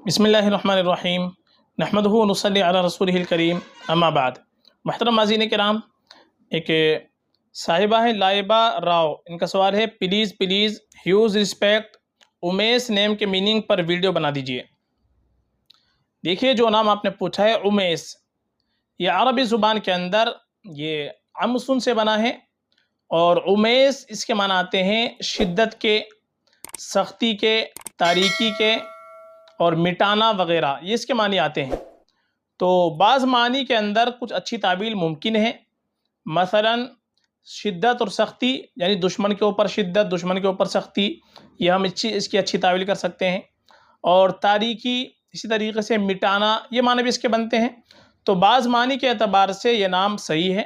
بسم اللہ الرحمن الرحیم نحمدہ و نصلی علی رسولہ الکریم اما بعد۔ محترم ناظرین کرام، ایک صاحبہ ہیں لائبہ راؤ، ان کا سوال ہے پلیز ہیوز رسپیکٹ امیس نیم کے میننگ پر ویڈیو بنا دیجئے۔ دیکھیے جو نام آپ نے پوچھا ہے امیس، یہ عربی زبان کے اندر یہ عمسن سے بنا ہے، اور امیس اس کے معنی آتے ہیں شدت کے، سختی کے، تاریکی کے اور مٹانا وغیرہ، یہ اس کے معنی آتے ہیں۔ تو بعض معنی کے اندر کچھ اچھی تعبیر ممکن ہے، مثلا شدت اور سختی، یعنی دشمن کے اوپر شدت، دشمن کے اوپر سختی، یہ ہم اس کی اچھی تعبیر کر سکتے ہیں۔ اور تاریکی، اسی طریقے سے مٹانا، یہ معنی بھی اس کے بنتے ہیں۔ تو بعض معنی کے اعتبار سے یہ نام صحیح ہے،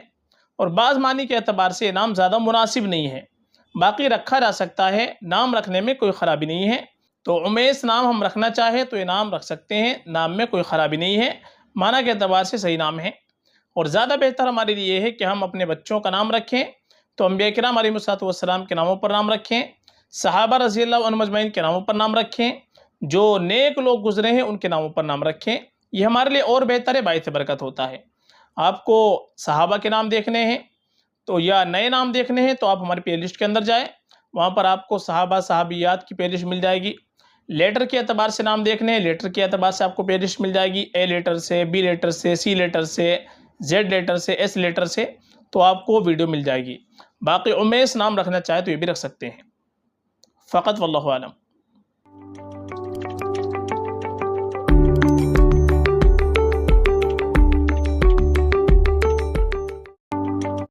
اور بعض معنی کے اعتبار سے یہ نام زیادہ مناسب نہیں ہے، باقی رکھا جا سکتا ہے، نام رکھنے میں کوئی خرابی نہیں ہے۔ تو امیس نام ہم رکھنا چاہے تو یہ نام رکھ سکتے ہیں، نام میں کوئی خرابی نہیں ہے، معنی کے اعتبار سے صحیح نام ہے۔ اور زیادہ بہتر ہمارے لیے یہ ہے کہ ہم اپنے بچوں کا نام رکھیں تو انبیاء کرام علیہ السلام کے ناموں پر نام رکھیں، صحابہ رضی اللہ عنہم اجمعین کے ناموں پر نام رکھیں، جو نیک لوگ گزرے ہیں ان کے ناموں پر نام رکھیں، یہ ہمارے لیے اور بہتر ہے، باعث برکت ہوتا ہے۔ آپ کو صحابہ کے نام دیکھنے ہیں تو یا نئے نام دیکھنے ہیں تو آپ ہماری پلے لسٹ کے اندر جائیں، وہاں پر آپ کو صحابہ صحابیات کی پلے لسٹ مل جائے گی۔ لیٹر کے اعتبار سے نام دیکھنے ہیں، لیٹر کے اعتبار سے آپ کو پلے لسٹ مل جائے گی، اے لیٹر سے، بی لیٹر سے، سی لیٹر سے، زیڈ لیٹر سے، ایس لیٹر سے، تو آپ کو ویڈیو مل جائے گی۔ باقی امیس نام رکھنا چاہے تو یہ بھی رکھ سکتے ہیں، فقط واللہ عالم۔